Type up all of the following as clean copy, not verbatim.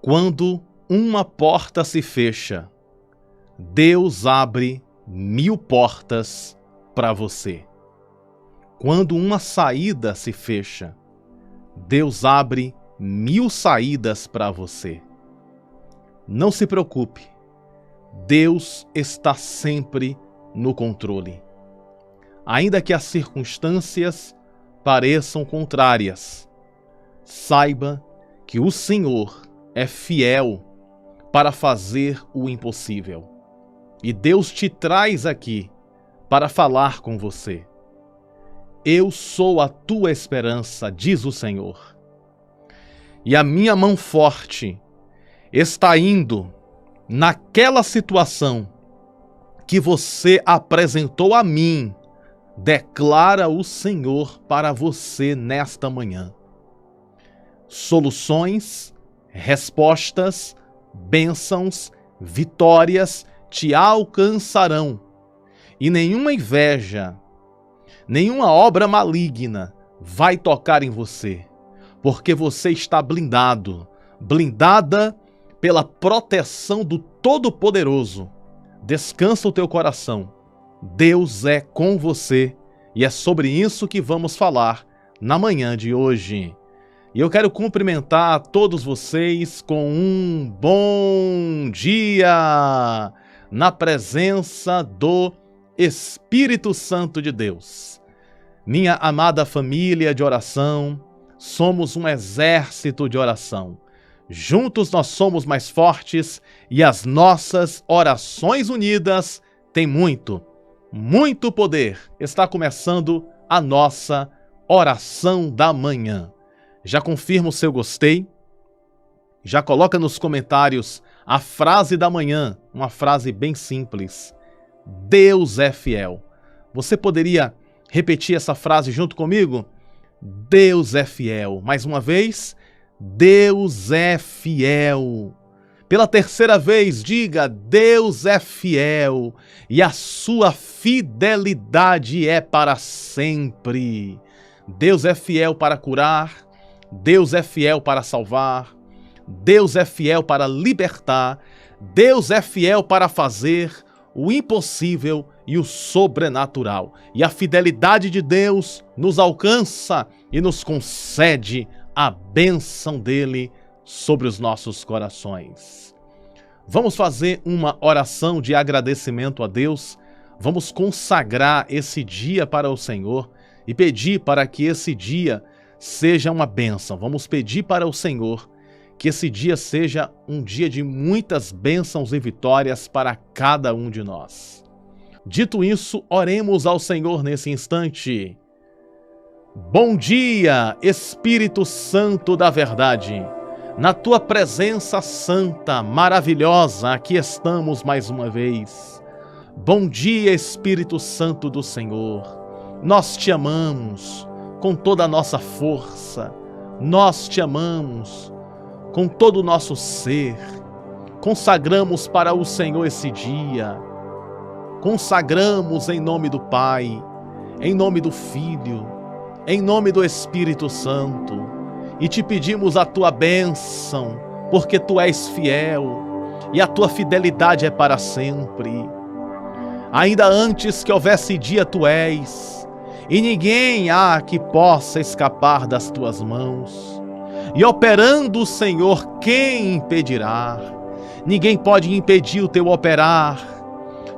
Quando uma porta se fecha, Deus abre 1000 portas para você. Quando uma saída se fecha, Deus abre 1000 saídas para você. Não se preocupe, Deus está sempre no controle. Ainda que as circunstâncias pareçam contrárias, saiba que o Senhor é fiel para fazer o impossível. E Deus te traz aqui para falar com você. Eu sou a tua esperança, diz o Senhor. E a minha mão forte está indo naquela situação que você apresentou a mim, declara o Senhor para você nesta manhã. Soluções, respostas, bênçãos, vitórias te alcançarão. E nenhuma inveja, nenhuma obra maligna vai tocar em você, porque você está blindado, blindada pela proteção do Todo-Poderoso. Descansa o teu coração. Deus é com você e é sobre isso que vamos falar na manhã de hoje. E eu quero cumprimentar a todos vocês com um bom dia na presença do Espírito Santo de Deus. Minha amada família de oração, somos um exército de oração. Juntos nós somos mais fortes e as nossas orações unidas têm muito poder. Está começando a nossa oração da manhã. Já confirma o seu gostei? Já coloca nos comentários a frase da manhã, uma frase bem simples. Deus é fiel. Você poderia repetir essa frase junto comigo? Deus é fiel. Mais uma vez, Deus é fiel. Pela terceira vez, diga, Deus é fiel e a sua fidelidade é para sempre. Deus é fiel para curar, Deus é fiel para salvar, Deus é fiel para libertar, Deus é fiel para fazer o impossível e o sobrenatural. E a fidelidade de Deus nos alcança e nos concede a bênção dele sobre os nossos corações. Vamos fazer uma oração de agradecimento a Deus. Vamos consagrar esse dia para o Senhor e pedir para que esse dia seja uma bênção. Vamos pedir para o Senhor que esse dia seja um dia de muitas bênçãos e vitórias para cada um de nós. Dito isso, oremos ao Senhor nesse instante. Bom dia, Espírito Santo da verdade. Na tua presença santa, maravilhosa, aqui estamos mais uma vez. Bom dia, Espírito Santo do Senhor. Nós te amamos com toda a nossa força. Nós te amamos com todo o nosso ser. Consagramos para o Senhor esse dia. Consagramos em nome do Pai, em nome do Filho, em nome do Espírito Santo. E te pedimos a tua bênção, porque tu és fiel e a tua fidelidade é para sempre. Ainda antes que houvesse dia tu és, e ninguém há que possa escapar das tuas mãos. E operando o Senhor, quem impedirá? Ninguém pode impedir o teu operar.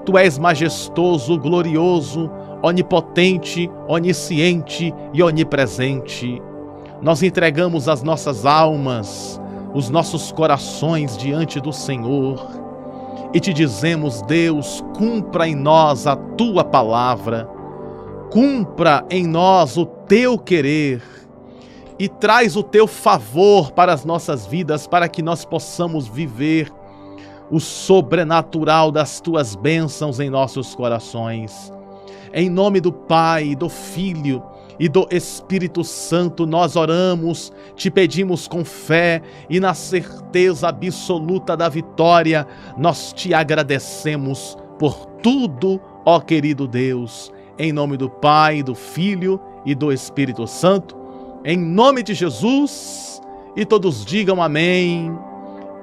Tu és majestoso, glorioso, onipotente, onisciente e onipresente. Nós entregamos as nossas almas, os nossos corações diante do Senhor e te dizemos, Deus, cumpra em nós a tua palavra, cumpra em nós o teu querer e traz o teu favor para as nossas vidas, para que nós possamos viver o sobrenatural das tuas bênçãos em nossos corações. Em nome do Pai, do Filho e do Espírito Santo, nós oramos, te pedimos com fé e na certeza absoluta da vitória, nós te agradecemos por tudo, ó querido Deus. Em nome do Pai, do Filho e do Espírito Santo, em nome de Jesus, e todos digam amém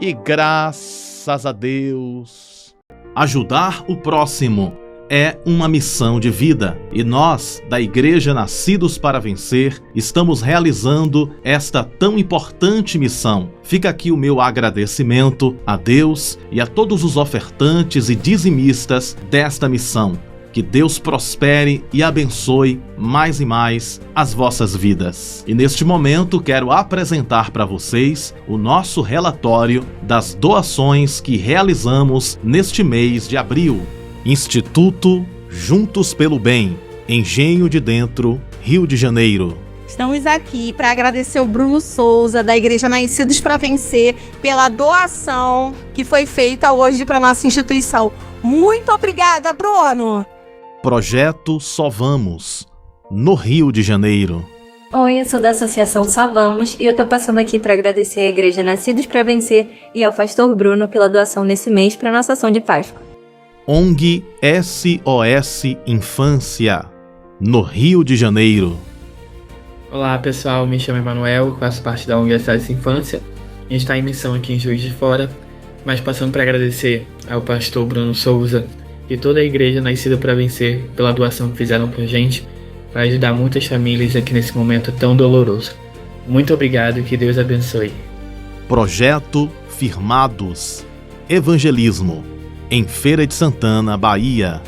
e graças a Deus. Ajudar o próximo é uma missão de vida e nós, da Igreja Nascidos para Vencer, estamos realizando esta tão importante missão. Fica aqui o meu agradecimento a Deus e a todos os ofertantes e dizimistas desta missão. Que Deus prospere e abençoe mais e mais as vossas vidas. E neste momento quero apresentar para vocês o nosso relatório das doações que realizamos neste mês de abril. Instituto Juntos pelo Bem, Engenho de Dentro, Rio de Janeiro. Estamos aqui para agradecer o Bruno Souza, da Igreja Nascidos para Vencer, pela doação que foi feita hoje para nossa instituição. Muito obrigada, Bruno! Projeto Só Vamos, no Rio de Janeiro. Oi, eu sou da Associação Só Vamos e eu tô passando aqui para agradecer à Igreja Nascidos para Vencer e ao pastor Bruno pela doação nesse mês para nossa ação de Páscoa. ONG SOS Infância, no Rio de Janeiro. Olá pessoal, me chamo Emanuel, faço parte da ONG SOS Infância. A gente está em missão aqui em Juiz de Fora, mas passando para agradecer ao pastor Bruno Souza e toda a Igreja Nascida para Vencer pela doação que fizeram por gente, para ajudar muitas famílias aqui nesse momento tão doloroso. Muito obrigado e que Deus abençoe. Projeto Firmados, Evangelismo, em Feira de Santana, Bahia.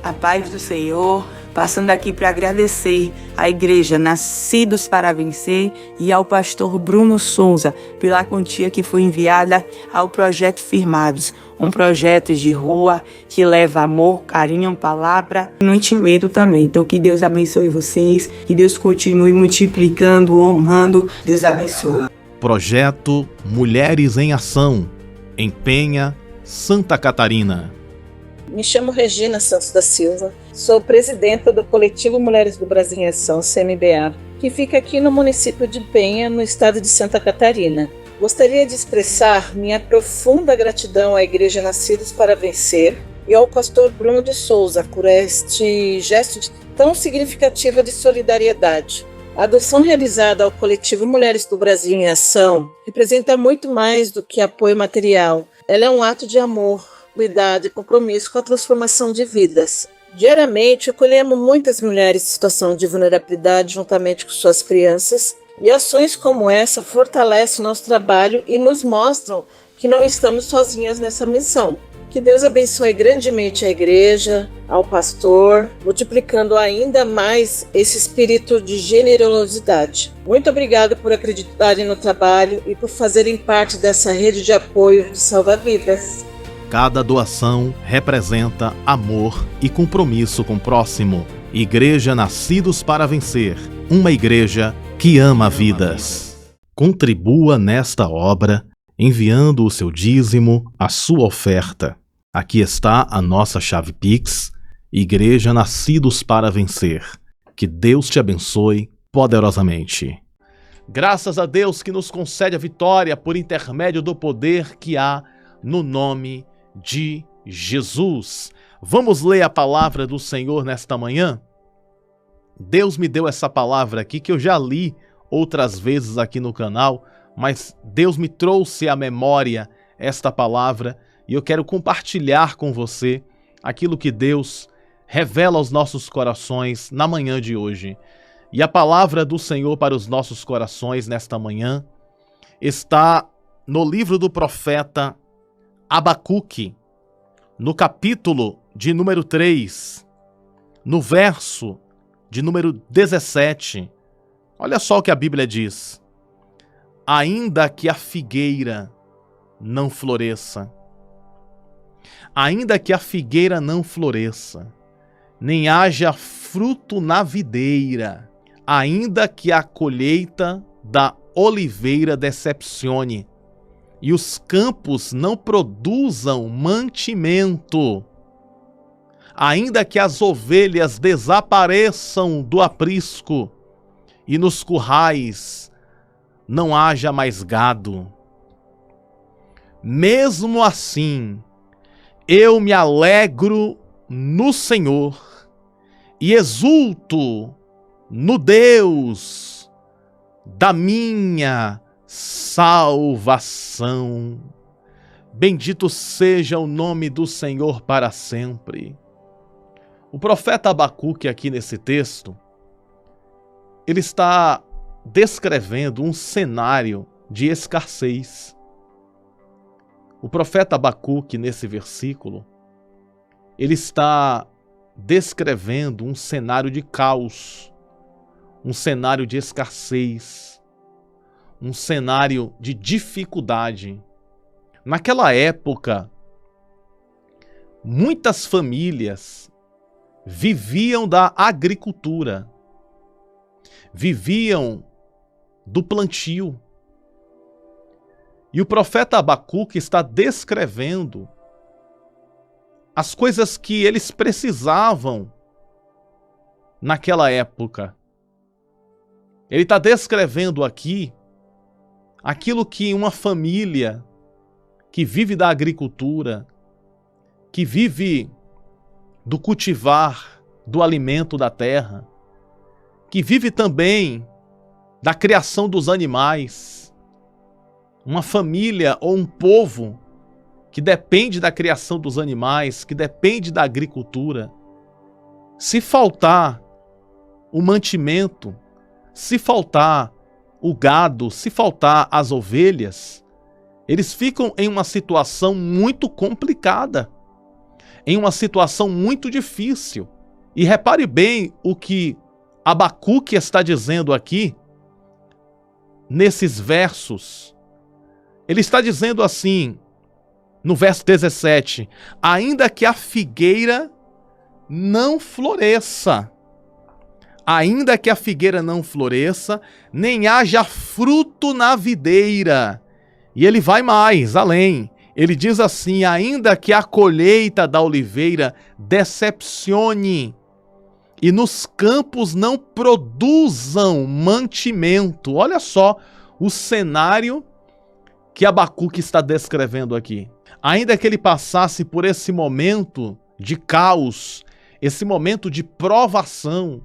A paz do Senhor, passando aqui para agradecer à Igreja Nascidos para Vencer e ao pastor Bruno Souza pela quantia que foi enviada ao Projeto Firmados, um projeto de rua que leva amor, carinho, palavra e muito medo também. Então que Deus abençoe vocês, que Deus continue multiplicando, honrando. Deus abençoe. Projeto Mulheres em Ação, em Penha, Santa Catarina. Me chamo Regina Santos da Silva, sou presidenta do Coletivo Mulheres do Brasil em Ação, CMBA, que fica aqui no município de Penha, no estado de Santa Catarina. Gostaria de expressar minha profunda gratidão à Igreja Nascidos para Vencer e ao pastor Bruno de Souza por este gesto tão significativo de solidariedade. A adoção realizada ao Coletivo Mulheres do Brasil em Ação representa muito mais do que apoio material. Ela é um ato de amor, cuidado e compromisso com a transformação de vidas. Diariamente, acolhemos muitas mulheres em situação de vulnerabilidade juntamente com suas crianças, e ações como essa fortalecem nosso trabalho e nos mostram que não estamos sozinhas nessa missão. Que Deus abençoe grandemente a igreja, ao pastor, multiplicando ainda mais esse espírito de generosidade. Muito obrigada por acreditarem no trabalho e por fazerem parte dessa rede de apoio de salva-vidas. Cada doação representa amor e compromisso com o próximo. Igreja Nascidos para Vencer, uma igreja que ama vidas. Contribua nesta obra enviando o seu dízimo, a sua oferta. Aqui está a nossa chave Pix, Igreja Nascidos para Vencer. Que Deus te abençoe poderosamente. Graças a Deus que nos concede a vitória por intermédio do poder que há no nome de Jesus. Vamos ler a palavra do Senhor nesta manhã? Deus me deu essa palavra aqui que eu já li outras vezes aqui no canal, mas Deus me trouxe à memória esta palavra e eu quero compartilhar com você aquilo que Deus revela aos nossos corações na manhã de hoje. E a palavra do Senhor para os nossos corações nesta manhã está no livro do profeta Abacuque, no capítulo de número 3, no verso de número 17. Olha só o que a Bíblia diz. Ainda que a figueira não floresça, ainda que a figueira não floresça, nem haja fruto na videira, ainda que a colheita da oliveira decepcione, e os campos não produzam mantimento, ainda que as ovelhas desapareçam do aprisco, e nos currais não haja mais gado. Mesmo assim, eu me alegro no Senhor e exulto no Deus da minha salvação. Bendito seja o nome do Senhor para sempre. O profeta Abacuque, aqui nesse texto, ele está descrevendo um cenário de escassez. O profeta Abacuque, nesse versículo, ele está descrevendo um cenário de caos, um cenário de escassez, um cenário de dificuldade. Naquela época, muitas famílias viviam da agricultura, viviam do plantio. E o profeta Abacuque está descrevendo as coisas que eles precisavam naquela época. Ele está descrevendo aqui aquilo que uma família que vive da agricultura, que vive do cultivar do alimento da terra, que vive também da criação dos animais, uma família ou um povo que depende da criação dos animais, que depende da agricultura. Se faltar o mantimento, se faltar o gado, se faltar as ovelhas, eles ficam em uma situação muito complicada, em uma situação muito difícil. E repare bem o que Abacuque está dizendo aqui, nesses versos. Ele está dizendo assim, no verso 17, ainda que a figueira não floresça, ainda que a figueira não floresça, nem haja fruto na videira. E ele vai mais além. Ele diz assim, ainda que a colheita da oliveira decepcione e nos campos não produzam mantimento. Olha só o cenário que Abacuque está descrevendo aqui. Ainda que ele passasse por esse momento de caos, esse momento de provação,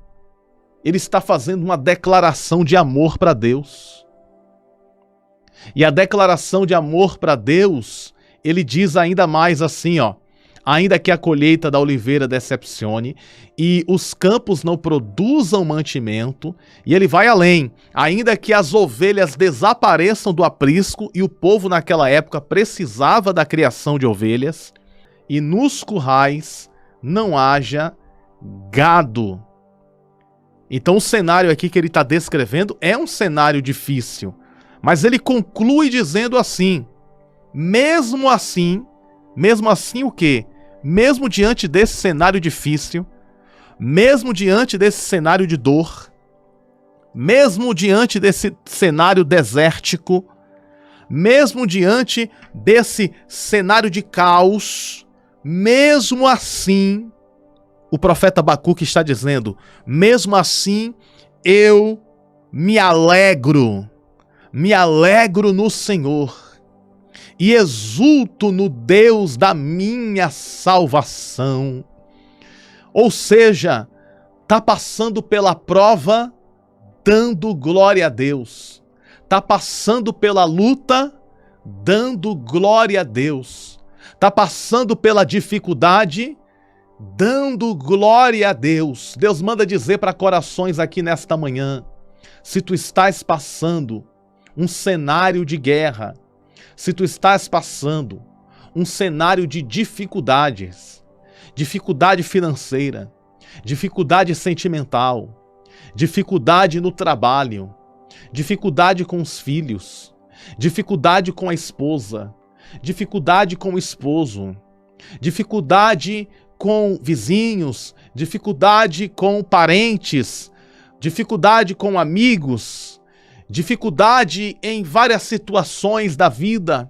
ele está fazendo uma declaração de amor para Deus. E a declaração de amor para Deus, ele diz ainda mais assim, ó, ainda que a colheita da oliveira decepcione e os campos não produzam mantimento, e ele vai além, ainda que as ovelhas desapareçam do aprisco, e o povo naquela época precisava da criação de ovelhas, e nos currais não haja gado. Então o cenário aqui que ele está descrevendo é um cenário difícil, mas ele conclui dizendo assim, mesmo assim o quê? Mesmo diante desse cenário difícil, mesmo diante desse cenário de dor, mesmo diante desse cenário desértico, mesmo diante desse cenário de caos, mesmo assim, o profeta Abacuque está dizendo, mesmo assim eu me alegro no Senhor e exulto no Deus da minha salvação. Ou seja, está passando pela prova, dando glória a Deus. Está passando pela luta, dando glória a Deus. Está passando pela dificuldade, dando glória a Deus. Deus manda dizer para corações aqui nesta manhã, se tu estás passando um cenário de guerra, se tu estás passando um cenário de dificuldades, dificuldade financeira, dificuldade sentimental, dificuldade no trabalho, dificuldade com os filhos, dificuldade com a esposa, dificuldade com o esposo, dificuldade com vizinhos, dificuldade com parentes, dificuldade com amigos, dificuldade em várias situações da vida.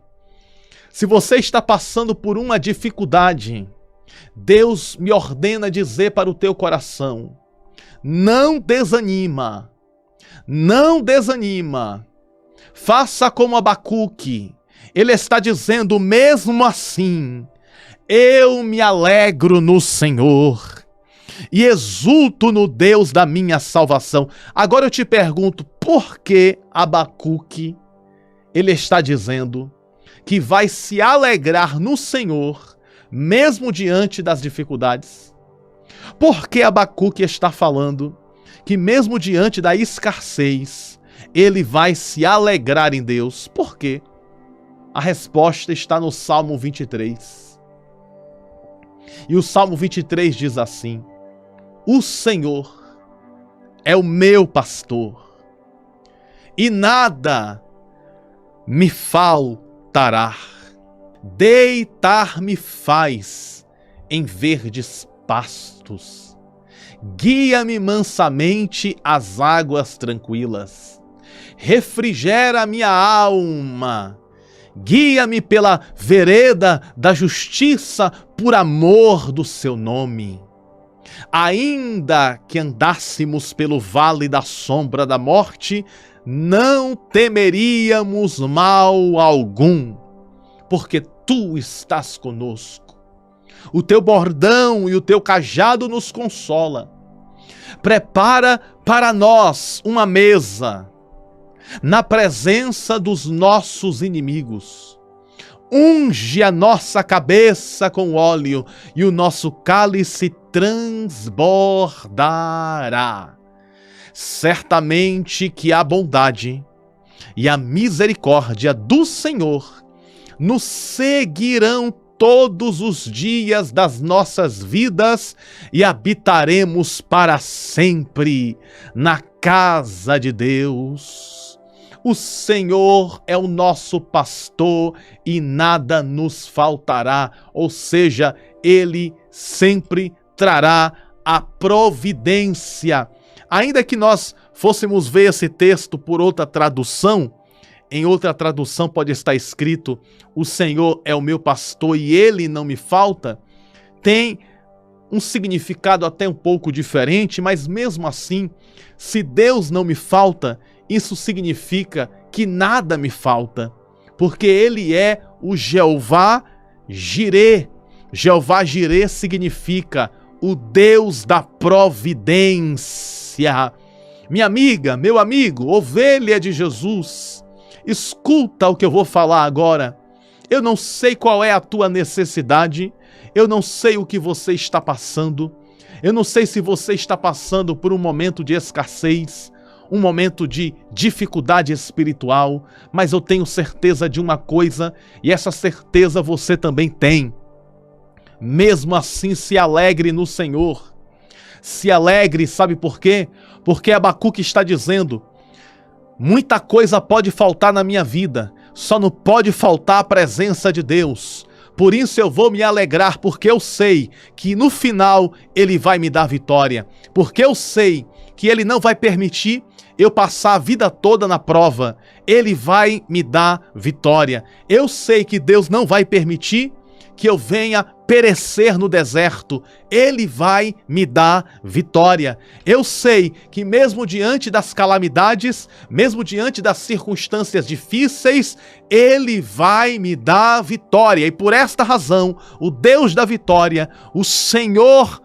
Se você está passando por uma dificuldade, Deus me ordena dizer para o teu coração, não desanima, não desanima. Faça como Abacuque. Ele está dizendo, mesmo assim, eu me alegro no Senhor e exulto no Deus da minha salvação. Agora eu te pergunto, por que Abacuque ele está dizendo que vai se alegrar no Senhor, mesmo diante das dificuldades? Por que Abacuque está falando que mesmo diante da escassez, ele vai se alegrar em Deus? Por quê? A resposta está no Salmo 23. E o Salmo 23 diz assim: o Senhor é o meu pastor, e nada me faltará. Deitar-me faz em verdes pastos, guia-me mansamente às águas tranquilas, refrigera minha alma, guia-me pela vereda da justiça por amor do seu nome. Ainda que andássemos pelo vale da sombra da morte, não temeríamos mal algum, porque tu estás conosco. O teu bordão e o teu cajado nos consola. Prepara para nós uma mesa na presença dos nossos inimigos. Unge a nossa cabeça com óleo e o nosso cálice transbordará. Certamente que a bondade e a misericórdia do Senhor nos seguirão todos os dias das nossas vidas e habitaremos para sempre na casa de Deus. O Senhor é o nosso pastor e nada nos faltará, ou seja, Ele sempre trará a providência. Ainda que nós fôssemos ver esse texto por outra tradução, em outra tradução pode estar escrito: o Senhor é o meu pastor e Ele não me falta. Tem um significado até um pouco diferente, mas mesmo assim, se Deus não me falta, isso significa que nada me falta, porque Ele é o Jeová Jirê. Jeová Jirê significa o Deus da providência. Minha amiga, meu amigo, ovelha de Jesus, escuta o que eu vou falar agora. Eu não sei qual é a tua necessidade, eu não sei o que você está passando, eu não sei se você está passando por um momento de escassez, um momento de dificuldade espiritual, mas eu tenho certeza de uma coisa, e essa certeza você também tem. Mesmo assim, se alegre no Senhor. Se alegre, sabe por quê? Porque Abacuque está dizendo: muita coisa pode faltar na minha vida, só não pode faltar a presença de Deus. Por isso eu vou me alegrar, porque eu sei que no final Ele vai me dar vitória. Porque eu sei que Ele não vai permitir eu passar a vida toda na prova. Ele vai me dar vitória. Eu sei que Deus não vai permitir que eu venha perecer no deserto. Ele vai me dar vitória. Eu sei que mesmo diante das calamidades, mesmo diante das circunstâncias difíceis, Ele vai me dar vitória. E por esta razão, o Deus da vitória, o Senhor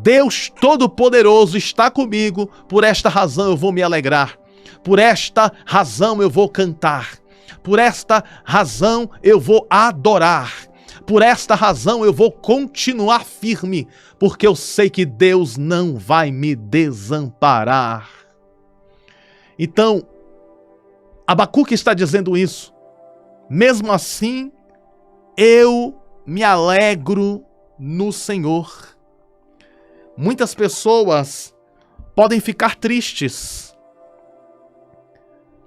Deus Todo-Poderoso está comigo. Por esta razão eu vou me alegrar. Por esta razão eu vou cantar. Por esta razão eu vou adorar. Por esta razão eu vou continuar firme, porque eu sei que Deus não vai me desamparar. Então, Abacuque está dizendo isso. Mesmo assim, eu me alegro no Senhor. Muitas pessoas podem ficar tristes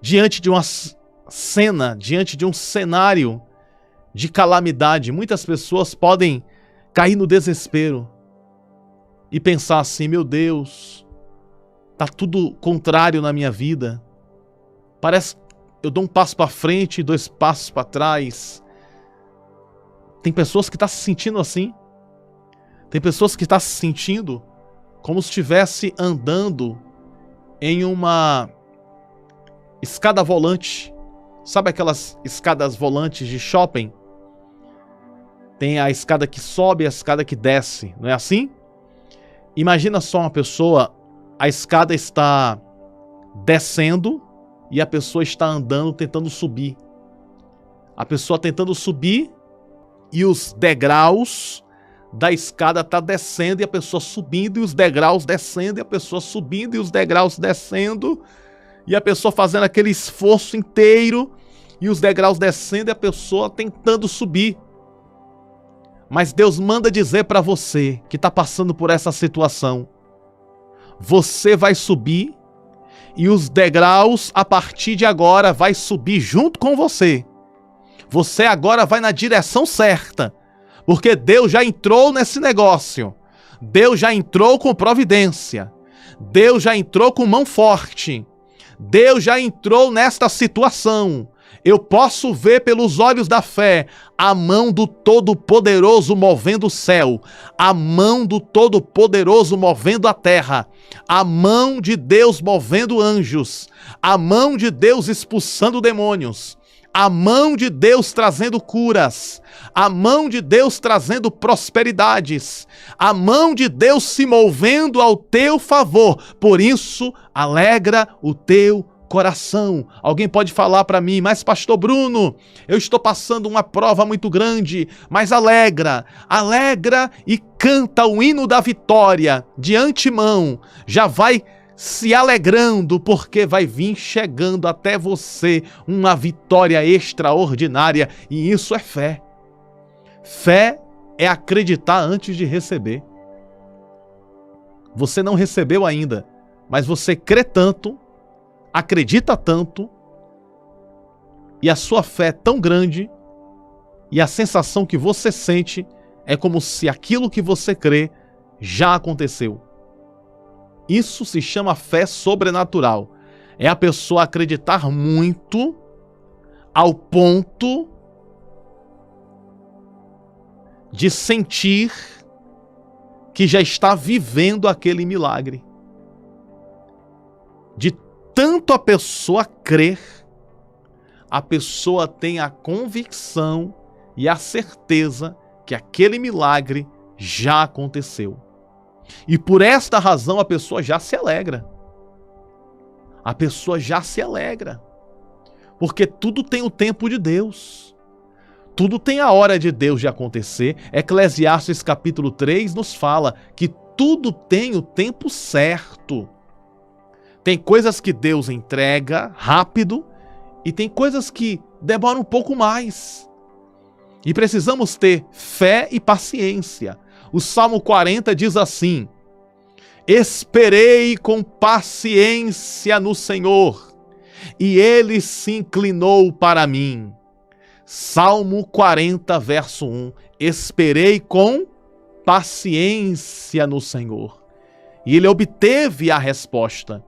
diante de uma cena, diante de um cenário de calamidade. Muitas pessoas podem cair no desespero e pensar assim: meu Deus, tá tudo contrário na minha vida. Parece que eu dou um passo para frente e 2 passos para trás. Tem pessoas que estão se sentindo assim. Tem pessoas que estão se sentindo como se estivesse andando em uma escada volante. Sabe aquelas escadas volantes de shopping? Tem a escada que sobe e a escada que desce, não é assim? Imagina só uma pessoa, a escada está descendo e a pessoa está andando, tentando subir. A pessoa tentando subir e os degraus da escada tá descendo e a pessoa subindo e os degraus descendo e a pessoa subindo e os degraus descendo e a pessoa fazendo aquele esforço inteiro e os degraus descendo e a pessoa tentando subir. Mas Deus manda dizer para você que está passando por essa situação: você vai subir e os degraus a partir de agora vai subir junto com você. Você agora vai na direção certa, porque Deus já entrou nesse negócio. Deus já entrou com providência. Deus já entrou com mão forte. Deus já entrou nesta situação. Eu posso ver pelos olhos da fé a mão do Todo-Poderoso movendo o céu, a mão do Todo-Poderoso movendo a terra, a mão de Deus movendo anjos, a mão de Deus expulsando demônios, a mão de Deus trazendo curas, a mão de Deus trazendo prosperidades, a mão de Deus se movendo ao teu favor. Por isso, alegra o teu coração. Alguém pode falar para mim: mas pastor Bruno, eu estou passando uma prova muito grande. Mas alegra e canta o hino da vitória de antemão. Já vai se alegrando, porque vai vir chegando até você uma vitória extraordinária, e isso é fé. Fé é acreditar antes de receber. Você não recebeu ainda, mas você crê tanto, acredita tanto, e a sua fé é tão grande, e a sensação que você sente é como se aquilo que você crê já aconteceu. Isso se chama fé sobrenatural. É a pessoa acreditar muito ao ponto de sentir que já está vivendo aquele milagre. De tanto a pessoa crer, a pessoa tem a convicção e a certeza que aquele milagre já aconteceu. E por esta razão a pessoa já se alegra. A pessoa já se alegra. Porque tudo tem o tempo de Deus. Tudo tem a hora de Deus de acontecer. Eclesiastes capítulo 3 nos fala que tudo tem o tempo certo. Tem coisas que Deus entrega rápido e tem coisas que demoram um pouco mais. E precisamos ter fé e paciência. O Salmo 40 diz assim: esperei com paciência no Senhor, e Ele se inclinou para mim. Salmo 40, verso 1. Esperei com paciência no Senhor. E Ele obteve a resposta.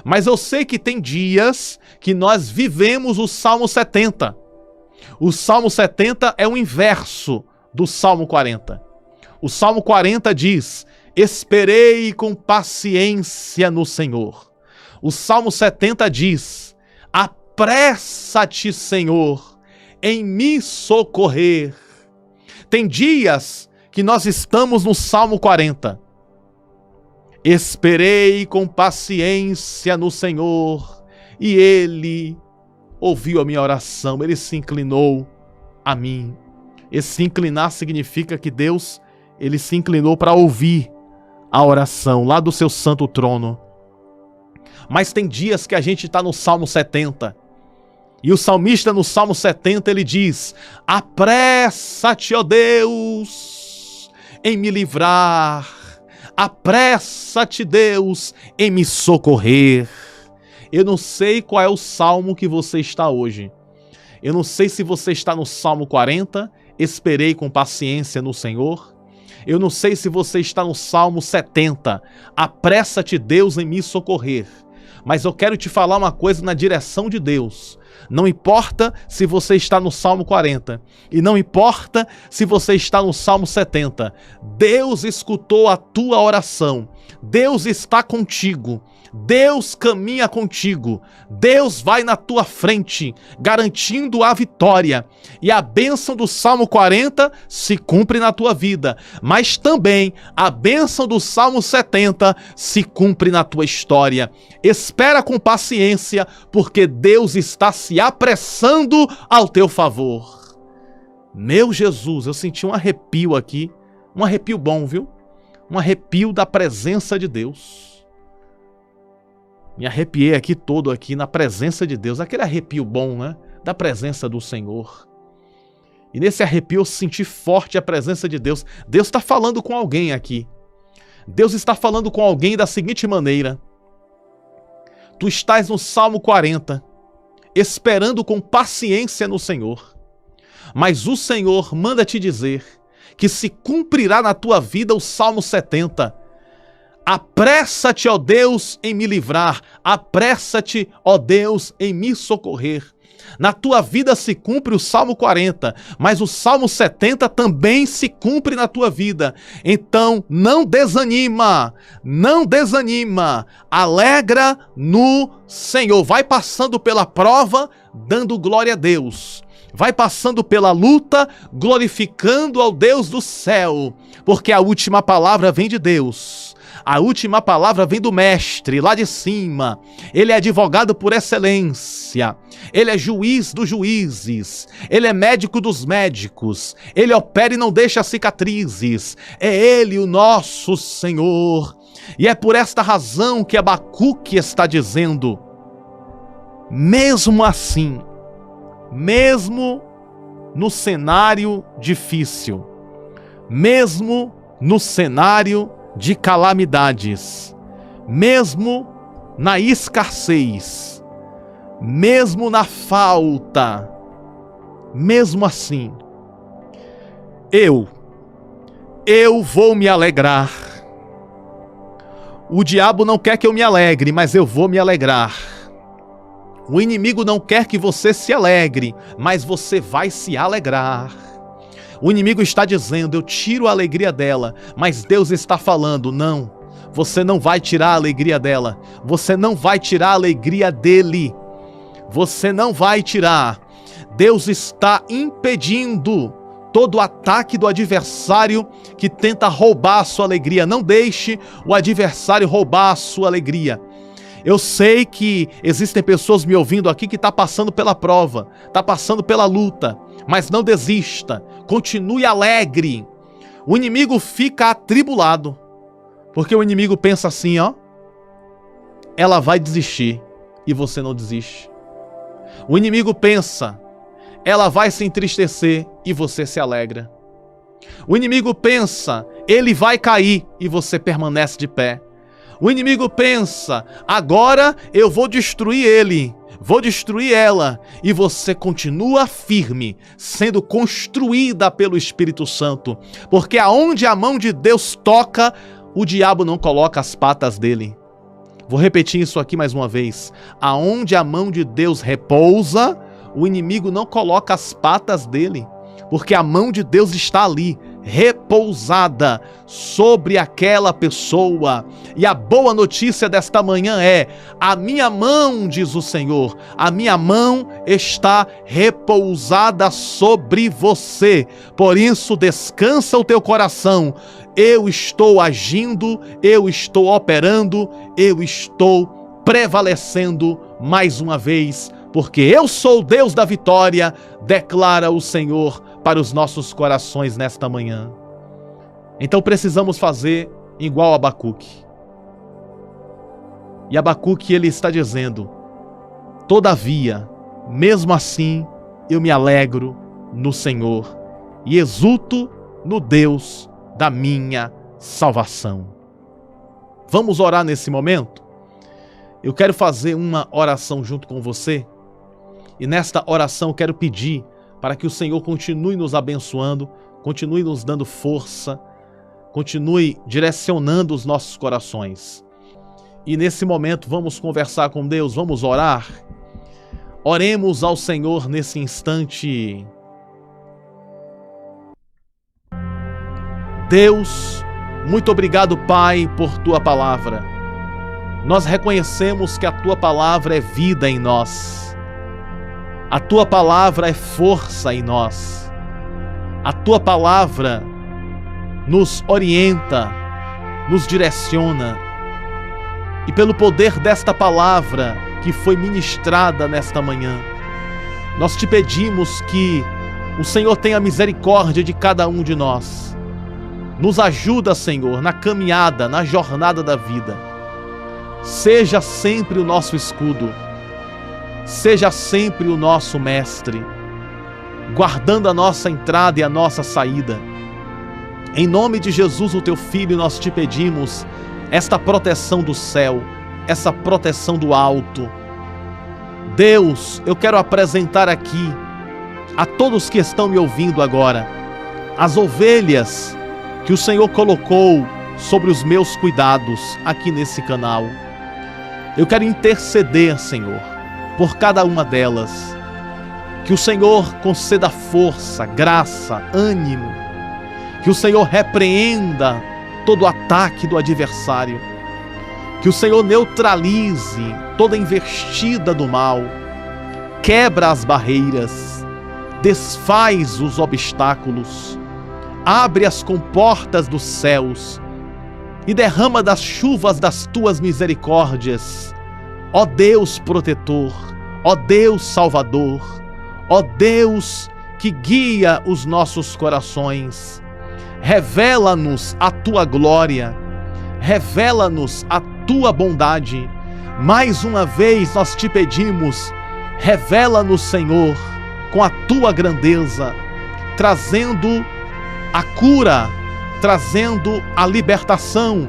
Mas eu sei que tem dias que nós vivemos o Salmo 70. O Salmo 70 é o inverso do Salmo 40. O Salmo 40 diz: esperei com paciência no Senhor. O Salmo 70 diz: apressa-te, Senhor, em me socorrer. Tem dias que nós estamos no Salmo 40. Esperei com paciência no Senhor, e Ele ouviu a minha oração, Ele se inclinou a mim. Esse inclinar significa que Deus, Ele se inclinou para ouvir a oração lá do seu santo trono. Mas tem dias que a gente está no Salmo 70. E o salmista no Salmo 70 ele diz: apressa-te, ó Deus, em me livrar. Apressa-te, Deus, em me socorrer. Eu não sei qual é o salmo que você está hoje. Eu não sei se você está no Salmo 40, esperei com paciência no Senhor. Eu não sei se você está no Salmo 70, apressa-te, Deus, em me socorrer. Mas eu quero te falar uma coisa na direção de Deus. Não importa se você está no Salmo 40 e não importa se você está no Salmo 70. Deus escutou a tua oração. Deus está contigo. Deus caminha contigo, Deus vai na tua frente, garantindo a vitória. E a bênção do Salmo 40 se cumpre na tua vida, mas também a bênção do Salmo 70 se cumpre na tua história. Espera com paciência, porque Deus está se apressando ao teu favor. Meu Jesus, eu senti um arrepio aqui, um arrepio bom, viu? Um arrepio da presença de Deus. Me arrepiei aqui todo aqui na presença de Deus. Aquele arrepio bom, né? Da presença do Senhor. E nesse arrepio eu senti forte a presença de Deus. Deus está falando com alguém aqui. Deus está falando com alguém da seguinte maneira. Tu estás no Salmo 40, esperando com paciência no Senhor. Mas o Senhor manda te dizer que se cumprirá na tua vida o Salmo 70. Apressa-te, ó Deus, em me livrar. Apressa-te, ó Deus, em me socorrer. Na tua vida se cumpre o Salmo 40, mas o Salmo 70 também se cumpre na tua vida. Então, não desanima, não desanima. Alegra no Senhor. Vai passando pela prova, dando glória a Deus. Vai passando pela luta, glorificando ao Deus do céu, porque a última palavra vem de Deus. A última palavra vem do Mestre, lá de cima. Ele é advogado por excelência. Ele é juiz dos juízes. Ele é médico dos médicos. Ele opera e não deixa cicatrizes. É Ele o nosso Senhor. E é por esta razão que Abacuque está dizendo: mesmo assim, mesmo no cenário difícil, mesmo no cenário de calamidades, mesmo na escassez, mesmo na falta, mesmo assim, eu vou me alegrar. O diabo não quer que eu me alegre, mas eu vou me alegrar. O inimigo não quer que você se alegre, mas você vai se alegrar. O inimigo está dizendo: eu tiro a alegria dela, mas Deus está falando: não, você não vai tirar a alegria dela, você não vai tirar a alegria dele, você não vai tirar. Deus está impedindo todo ataque do adversário que tenta roubar a sua alegria. Não deixe o adversário roubar a sua alegria. Eu sei que existem pessoas me ouvindo aqui que estão passando pela prova, estão passando pela luta, mas não desista, continue alegre. O inimigo fica atribulado, porque o inimigo pensa assim, ó, ela vai desistir e você não desiste. O inimigo pensa, ela vai se entristecer e você se alegra. O inimigo pensa, ele vai cair e você permanece de pé. O inimigo pensa, agora eu vou destruir ele, vou destruir ela, e você continua firme, sendo construída pelo Espírito Santo, porque aonde a mão de Deus toca, o diabo não coloca as patas dele. Vou repetir isso aqui mais uma vez. Aonde a mão de Deus repousa, o inimigo não coloca as patas dele, porque a mão de Deus está ali, repousada sobre aquela pessoa. E a boa notícia desta manhã é: a minha mão, diz o Senhor, a minha mão está repousada sobre você. Por isso, descansa o teu coração. Eu estou agindo, eu estou operando, eu estou prevalecendo mais uma vez, porque eu sou o Deus da vitória, declara o Senhor para os nossos corações nesta manhã. Então precisamos fazer igual a Abacuque. E Abacuque, ele está dizendo: todavia, mesmo assim, eu me alegro no Senhor e exulto no Deus da minha salvação. Vamos orar nesse momento? Eu quero fazer uma oração junto com você. E nesta oração eu quero pedir para que o Senhor continue nos abençoando, continue nos dando força, continue direcionando os nossos corações. E nesse momento vamos conversar com Deus, vamos orar. Oremos ao Senhor nesse instante. Deus, muito obrigado, Pai, por Tua palavra. Nós reconhecemos que a Tua palavra é vida em nós. A Tua palavra é força em nós. A Tua palavra nos orienta, nos direciona. E pelo poder desta palavra que foi ministrada nesta manhã, nós te pedimos que o Senhor tenha misericórdia de cada um de nós. Nos ajuda, Senhor, na caminhada, na jornada da vida. Seja sempre o nosso escudo. Seja sempre o nosso mestre, guardando a nossa entrada e a nossa saída. Em nome de Jesus, o Teu Filho, nós te pedimos esta proteção do céu, essa proteção do alto. Deus, eu quero apresentar aqui a todos que estão me ouvindo agora, as ovelhas que o Senhor colocou sobre os meus cuidados aqui nesse canal. Eu quero interceder, Senhor, por cada uma delas. Que o Senhor conceda força, graça, ânimo. Que o Senhor repreenda todo ataque do adversário. Que o Senhor neutralize toda investida do mal. Quebra as barreiras. Desfaz os obstáculos. Abre as comportas dos céus e derrama das chuvas das Tuas misericórdias. Ó Deus protetor, ó Deus salvador, ó Deus que guia os nossos corações. Revela-nos a Tua glória, revela-nos a Tua bondade. Mais uma vez nós te pedimos, revela-nos, Senhor, com a Tua grandeza, trazendo a cura, trazendo a libertação,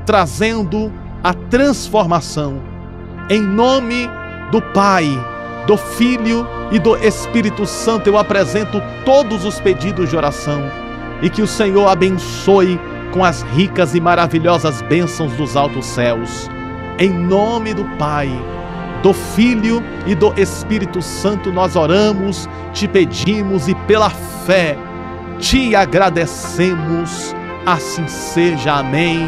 trazendo a transformação. Em nome do Pai, do Filho e do Espírito Santo, eu apresento todos os pedidos de oração e que o Senhor abençoe com as ricas e maravilhosas bênçãos dos altos céus. Em nome do Pai, do Filho e do Espírito Santo nós oramos, te pedimos e pela fé te agradecemos. Assim seja, amém,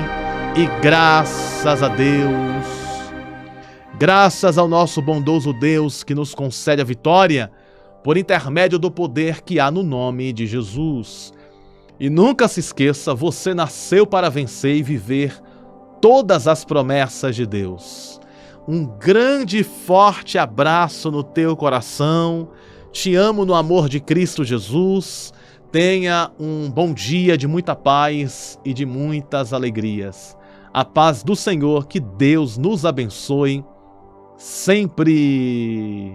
e graças a Deus. Graças ao nosso bondoso Deus que nos concede a vitória por intermédio do poder que há no nome de Jesus. E nunca se esqueça, você nasceu para vencer e viver todas as promessas de Deus. Um grande e forte abraço no teu coração. Te amo no amor de Cristo Jesus. Tenha um bom dia de muita paz e de muitas alegrias. A paz do Senhor, que Deus nos abençoe sempre.